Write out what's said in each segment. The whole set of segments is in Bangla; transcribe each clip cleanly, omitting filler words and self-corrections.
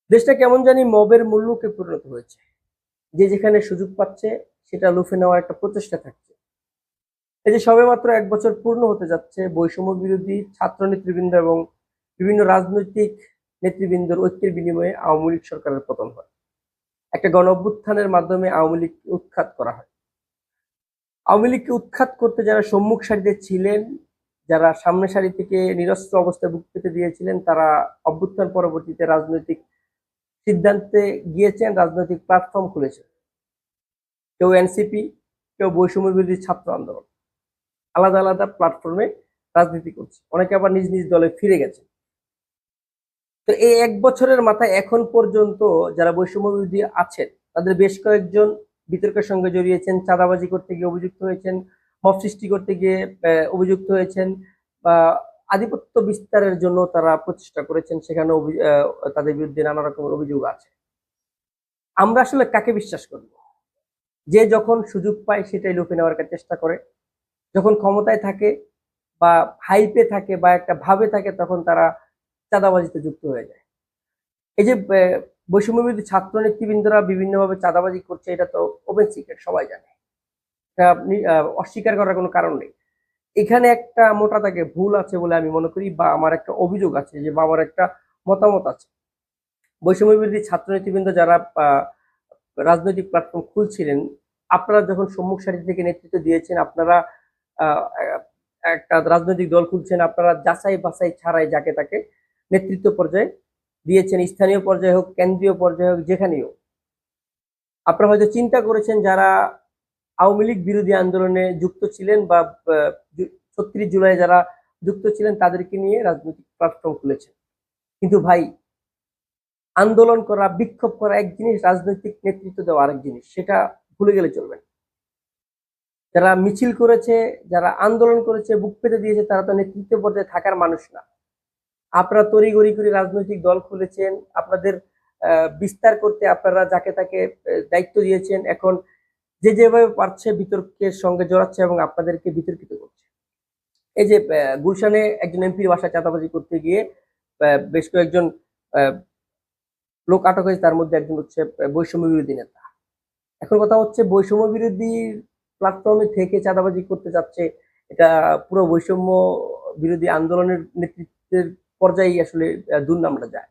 দেশটা কেমন জানি মবের মূল্যকে পরিণত হয়েছে। যে যেখানে সুযোগ পাচ্ছে সেটা লুফে নেওয়ার একটা প্রচেষ্টা থাকছে। এই যে সবেমাত্র ১ বছর পূর্ণ হতে যাচ্ছে বৈষম্য বিরোধী ছাত্র নেতৃবৃন্দ এবং বিভিন্ন রাজনৈতিক নেতৃবৃন্দর ঐক্যের বিনিময়ে আওয়ামী লীগ সরকারের পতন হয়। একটা গণঅভ্যুত্থানের মাধ্যমে আওয়ামী লীগকে উৎখাত করা হয়। আওয়ামী লীগকে উৎখাত করতে যারা সম্মুখ সারিতে ছিলেন, যারা সামনের সারি থেকে নিরস্ত্র অবস্থায় বুক পেতে দিয়েছিলেন, তারা অভ্যুত্থান পরবর্তীতে রাজনৈতিক সিদ্ধান্তে গিয়েছেন, রাজনৈতিক প্ল্যাটফর্ম খুলেছেন। কেউ এনসিপি, কেউ বৈষম্য বিরোধী ছাত্র আন্দোলন, আলাদা আলাদা প্ল্যাটফর্মে রাজনীতি করছে। অনেকে আবার নিজ নিজ দলে ফিরে গেছে। তো এই ১ বছরের মাথায় এখন পর্যন্ত যারা বৈষম্য বিরোধী আছেন তাদের বেশ কয়েকজন বিতর্কের সঙ্গে জড়িয়েছেন, চাঁদাবাজি করতে গিয়ে অভিযুক্ত হয়েছেন, মব সৃষ্টি করতে গিয়ে অভিযুক্ত হয়েছেন, বা আধিপত্য বিস্তারের জন্য তারা প্রচেষ্টা করেছেন, সেখানে তাদের বিরুদ্ধে নানা রকমের অভিযোগ আছে। আমরা আসলে কাকে বিশ্বাস করব? যে যখন সুযোগ পায় সেটাই লুফে নেওয়ার চেষ্টা করে, যখন ক্ষমতায় থাকে বা হাইপে থাকে বা একটা ভাবে থাকে তখন তারা চাঁদাবাজিতে যুক্ত হয়ে যায়। এই যে বৈষম্য বিরোধী ছাত্র নেতৃবৃন্দরা বিভিন্নভাবে চাঁদাবাজি করছে, এটা তো ওপেন সিক্রেট, সবাই জানে। এটা আপনি অস্বীকার করার কোনো কারণ নেই। এখানে একটা মোটা দাগে ভুল আছে বলে আমি মনে করি, বা আমার একটা অভিযোগ আছে, যে বা আমার একটা মতামত আছে। বৈষম্য বিরোধী ছাত্র নেতৃবৃন্দ যারা রাজনৈতিক প্ল্যাটফর্ম খুলছিলেন, আপনারা যখন সম্মুখ সারি থেকে নেতৃত্ব দিয়েছেন, আপনারা আহ, একটা রাজনৈতিক দল খুলছেন, আপনারা যাচাই বাছাই ছাড়াই যাকে তাকে নেতৃত্ব পর্যায়ে দিয়েছেন, স্থানীয় পর্যায়ে হোক, কেন্দ্রীয় পর্যায়ে হোক, যেখানেই হোক। আপনারা হয়তো চিন্তা করেছেন যারা আওয়ামী লীগ বিরোধী আন্দোলনে যুক্ত ছিলেন বা ৩৬ জুলাই যারা যুক্ত ছিলেন তাদেরকে নিয়ে রাজনৈতিক প্ল্যাটফর্ম খুলেছেন। কিন্তু ভাই, আন্দোলন করা, বিক্ষোভ করা এক জিনিস, রাজনৈতিক নেতৃত্ব দেওয়া আরেক জিনিস, সেটা ভুলে গেলে চলবে না। যারা মিছিল করেছে, যারা আন্দোলন করেছে, বুক পেতে দিয়েছে, তারা তো নেতৃত্ব পর্যায়ে থাকার মানুষ না। আপনারা তড়িঘড়ি করে রাজনৈতিক দল খুলেছেন, আপনাদের বিস্তার করতে আপনারা যাকে তাকে দায়িত্ব দিয়েছেন। এখন যে যেভাবে পারছে বিতর্কের সঙ্গে জড়াচ্ছে এবং আপনাদেরকে বিতর্কিত করছে। এই যে গুলশানে একজন এমপির বাসায় চাঁদাবাজি করতে গিয়ে বেশ কয়েকজন লোক আটক হয়েছে, তার মধ্যে একজন হচ্ছে বৈষম্য বিরোধী নেতা। এখন কথা হচ্ছে, বৈষম্য বিরোধী প্ল্যাটফর্মে থেকে চাঁদাবাজি করতে যাচ্ছে, এটা পুরো বৈষম্য বিরোধী আন্দোলনের নেতৃত্বের পর্যায়ে আসলে দুর্নামটা যায়।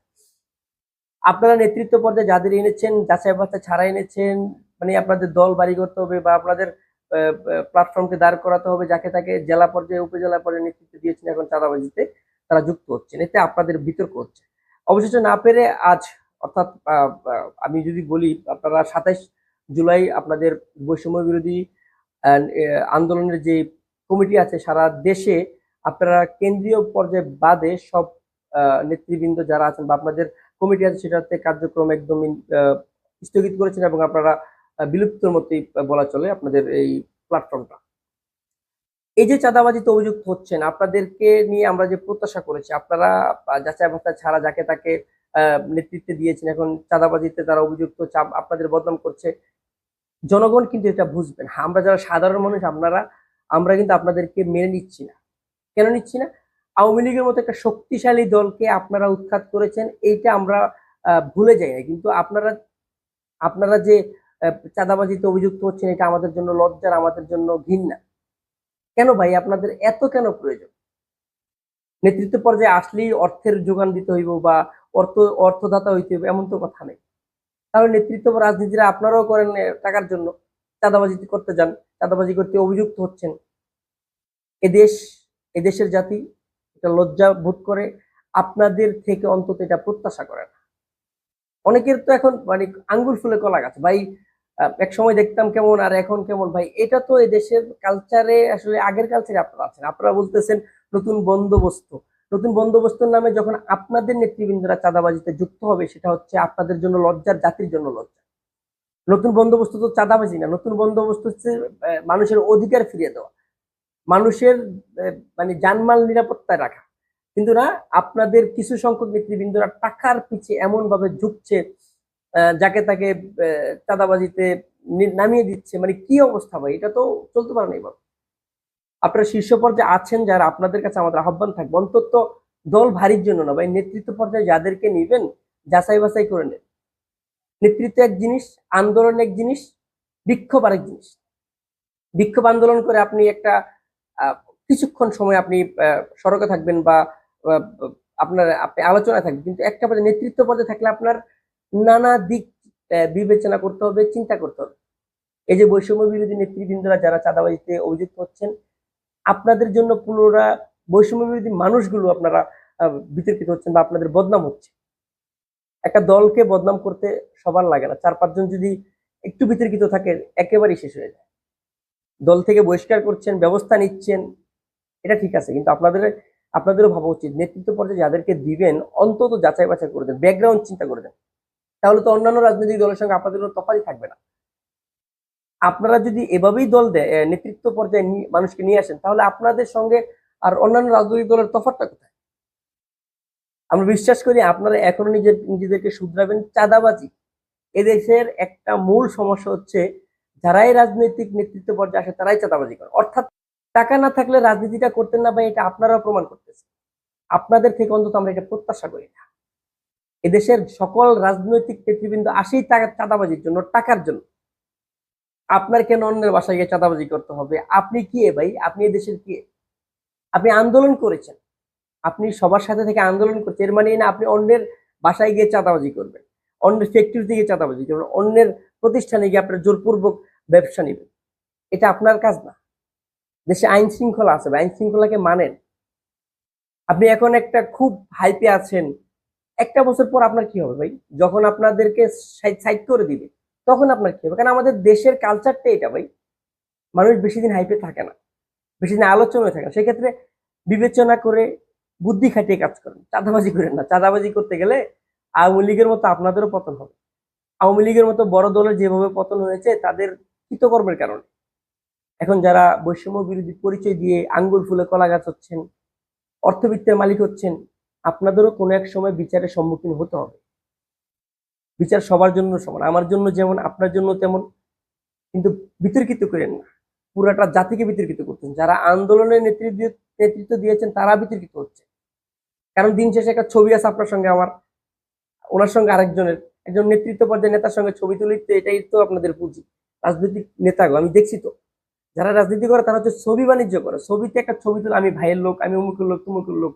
আপনারা নেতৃত্ব পর্যায়ে যাদের এনেছেন, যাচাই বাছাই ছাড়া এনেছেন, মানে আপনাদের দল বাড়ি করতে হবে বা আপনাদের প্ল্যাটফর্মকে দাঁড় করাতে হবে, যাকে তাকে জেলা পর্যায়ে উপজেলা পর্যায়ে নেতৃত্ব দিয়েছেন, এখন চাঁদাবাজিতে তারা যুক্ত হচ্ছেন, এতে আপনাদের বিতর্ক হচ্ছে। অবশেষে না পেরে আজ, অর্থাৎ আমি যদি বলি, আপনারা ২৭ জুলাই আপনাদের বৈষম্য বিরোধী আন্দোলনের যে কমিটি আছে সারা দেশে, আপনারা কেন্দ্রীয় পর্যায়ে বাদে সব নেতৃবৃন্দ যারা আছেন বা আপনাদের কমিটি আছে, সেটাতে কার্যক্রম একদমই স্থগিত করেছেন এবং আপনারা বিলুপ্তর মতোই বলা চলে আপনাদের এই প্ল্যাটফর্মটা। এই যে চাঁদাবাজিতে অভিযুক্ত হচ্ছেন, আপনাদেরকে নিয়ে আমরা যে প্রত্যাশা করেছি, আপনারা যাচাই বাছাই ছাড়া যাকে তাকে নেতৃত্বে দিয়েছেন, এখন চাঁদাবাজিতে তারা অভিযুক্ত হচ্ছে, আপনাদের বদনাম করছে। জনগণ কিন্তু এটা বুঝবেন। আমরা যারা সাধারণ মানুষ, আমরা কিন্তু আপনাদেরকে মেনে নিচ্ছি না। কেন নিচ্ছি না? আওয়ামী লীগের মতো একটা শক্তিশালী দলকে আপনারা উৎখাত করেছেন, এইটা আমরা ভুলে যাই না। কিন্তু আপনারা আপনারা যে চাঁদাবাজিতে অভিযুক্ত হচ্ছেন, এটা আমাদের জন্য লজ্জার, আমাদের জন্য ঘৃণা। কেন ভাই, আপনাদের এত কেন প্রয়োজন? নেতৃত্ব পর্যায়ে আসলেই অর্থের যোগান দিতে হইব বা অর্থদাতা হইতে হবে, এমন তো কথা নেই। তাহলে নেতৃত্ব বা রাজনীতিরা আপনারাও করেন টাকার জন্য, চাঁদাবাজি করতে যান, চাঁদাবাজি করতে অভিযুক্ত হচ্ছেন। এদেশ, এদেশের জাতি এটা লজ্জা বোধ করে, আপনাদের থেকে অন্তত এটা প্রত্যাশা করে না। অনেকের তো এখন মানে আঙ্গুল ফুলে কলা গাছ ভাই। এক সময় দেখতাম কেমন আর এখন কেমন ভাই, এটা তো এদেশের কালচারে, আসলে আগের কালচারে আপনারা আছেন। আপনারা বলতেছেন নতুন বন্দোবস্ত। নতুন বন্দোবস্তের নামে যখন আপনাদের নেতৃবৃন্দরা চাঁদাবাজিতে যুক্ত হবে, সেটা হচ্ছে আপনাদের জন্য লজ্জার, জাতির জন্য লজ্জা। নতুন বন্দোবস্ত তো চাঁদাবাজি না, নতুন বন্দোবস্ত হচ্ছে মানুষের অধিকার ফিরিয়ে দেওয়া, মানুষের মানে জানমাল নিরাপত্তায় রাখা। কিন্তু না, আপনাদের কিছু সংখ্যক নেতৃবৃন্দরা টাকার পিছে এমন ভাবে ঝুঁকছে, যাকে তাকে চাঁদাবাজিতে নামিয়ে দিচ্ছে। মানে কি অবস্থা ভাই, এটা তো চলতে পারে না এবার। আপনারা শীর্ষ পর্যায়ে আছেন যারা, আপনাদের কাছে আমাদের আহ্বান থাকবে, অন্তত দল ভারীর জন্য না ভাই, নেতৃত্ব পর্যায়ে যাদেরকে নিবেন, যাচাই বাছাই করে নেন। নেতৃত্ব এক জিনিস, আন্দোলন এক জিনিস, বিক্ষোভ আরেক জিনিস। বিক্ষোভ আন্দোলন করে আপনি একটা কিছুক্ষণ সময় আপনি সড়কে থাকবেন বা আপনি আলোচনায় থাকবেন, কিন্তু একটা পর্যায়ে নেতৃত্ব পর্যায়ে থাকলে আপনার নানা দিক বিবেচনা করতে হবে, চিন্তা করতে হবে। এই যে বৈষম্য বিরোধী নেতৃবৃন্দরা যারা চাঁদাবাজিতে অভিযুক্ত হচ্ছেন, আপনাদের জন্য পুরোরা বৈষম্য বিরোধী মানুষগুলো আপনারা বিতর্কিত হচ্ছেন বা আপনাদের বদনাম হচ্ছে। একটা দলকে বদনাম করতে সবার লাগে না, 4-5 জন যদি একটু বিতর্কিত থাকে একেবারেই শেষ হয়ে যায়। দল থেকে বহিষ্কার করছেন, ব্যবস্থা নিচ্ছেন, এটা ঠিক আছে, কিন্তু আপনাদেরও ভাবা উচিত নেতৃত্ব পর্যায়ে যাদেরকে দিবেন অন্তত যাচাই বাছাই করে দেন, ব্যাকগ্রাউন্ড চিন্তা করে দেন। তাহলে তো অন্যান্য রাজনৈতিক দলের সঙ্গে আপনাদের কোনো তফাৎই থাকবে না। আপনারা যদি এভাবেই দল দেয় নেতৃত্ব পর্যায়ে মানুষকে নিয়ে আসেন, তাহলে আপনাদের সঙ্গে আর অন্যান্য রাজনৈতিক দলের তফাৎটা কোথায়? আমরা বিশ্বাস করি আপনারা এখনো নিজেদেরকে শুধরাবেন। চাঁদাবাজি এদেশের একটা মূল সমস্যা হচ্ছে, যারাই রাজনৈতিক নেতৃত্ব পর্যায়ে আসে তারাই চাঁদাবাজি করে। অর্থাৎ টাকা না থাকলে রাজনীতিটা করতেন না, বা এটা আপনারা প্রমাণ করতেছেন। আপনাদের থেকে অন্তত আমরা এটা প্রত্যাশা করি না। এদেশের সকল রাজনৈতিক নেতৃবৃন্দ আসেই চাঁদাবাজির জন্য, টাকার জন্য। আপনার কেন অন্যের বাসায় গিয়ে চাঁদাবাজি করতে হবে? আপনি কি ভাই? আপনি এদেশের কি? আপনি আন্দোলন করেছেন, আপনি সবার সাথে থেকে আন্দোলন করছেন, এর মানে না আপনি অন্যের বাসায় গিয়ে চাঁদাবাজি করবেন, অন্যের ফ্যাক্টরিতে গিয়ে চাঁদাবাজি করবেন, অন্যের প্রতিষ্ঠানে গিয়ে আপনার জোরপূর্বক ব্যবসা নেবেন। এটা আপনার কাজ না। দেশে আইন শৃঙ্খলা আছে, আইন শৃঙ্খলাকে মানেন। আপনি এখন একটা খুব হাইপে আছেন, একটা বছর পর আপনার কি হবে ভাই? যখন আপনাদেরকে সাইড করে দিবে তখন আপনার কি হবে? কারণ আমাদের দেশের কালচারটা এটা ভাই, মানুষ বেশি দিন হাইপে থাকে না, বেশি দিন আলোচনায় থাকে না। সেক্ষেত্রে বিবেচনা করে বুদ্ধি খাটিয়ে কাজ করেন, চাঁদাবাজি করেন না। চাঁদাবাজি করতে গেলে আওয়ামী লীগের মতো আপনাদেরও পতন হবে। আওয়ামী লীগের মতো বড় দলের যেভাবে পতন হয়েছে তাদের কৃতকর্মের কারণে। এখন যারা বৈষম্য বিরোধী পরিচয় দিয়ে আঙ্গুল ফুলে কলা গাছ হচ্ছেন, অর্থবিত্তের মালিক হচ্ছেন, আপনাদেরও কোনো এক সময় বিচারের সম্মুখীন হতে হবে। বিচার সবার জন্য সমান, আমার জন্য যেমন আপনার জন্য তেমন। কিন্তু বিতর্কিত করেন না, পুরাটা জাতিকে বিতর্কিত করছেন। যারা আন্দোলনের নেতৃত্ব দিয়েছেন তারা বিতর্কিত হচ্ছে। কারণ দিন শেষে একটা ছবি আছে আপনার সঙ্গে আমার, ওনার সঙ্গে আরেকজনের, একজন নেতৃত্ব পর্যায়ে নেতার সঙ্গে ছবি তুলিতে, এটাই তো আপনাদের পুঁজি। রাজনৈতিক নেতাগো আমি দেখছি তো, যারা রাজনীতি করে তারা হচ্ছে ছবি বাণিজ্য করে। ছবিতে একটা ছবি তুলে আমি ভাইয়ের লোক, আমি অমুকের লোক, তুমুকের লোক,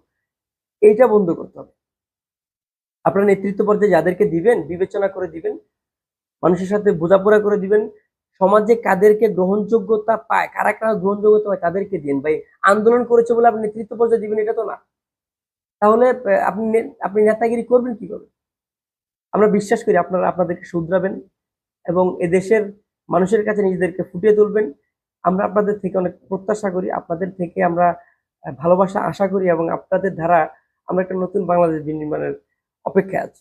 এইটা বন্ধ করতে হবে। আপনার নেতৃত্ব পর্যায়ে যাদেরকে দিবেন বিবেচনা করে দিবেন, মানুষের সাথে বোঝাপড়া করে দিবেন। সমাজে কাদেরকে গ্রহণযোগ্যতা পায়, কারা কারা গ্রহণযোগ্যতা পায় তাদেরকে দিন ভাই। আন্দোলন করেছে বলে আপনি নেতৃত্ব পর্যায়ে দিবেন এটা তো না। তাহলে আপনি নেতাগিরি করবেন কিভাবে? আমরা বিশ্বাস করি আপনারা আপনাদেরকে শুধরাবেন এবং এদেশের মানুষের কাছে নিজেদেরকে ফুটিয়ে তুলবেন। আমরা আপনাদের থেকে অনেক প্রত্যাশা করি, আপনাদের থেকে আমরা ভালোবাসা আশা করি, এবং আপনাদের দ্বারা আমরা একটা নতুন বাংলাদেশ বিনির্মাণের অপেক্ষায় আছি।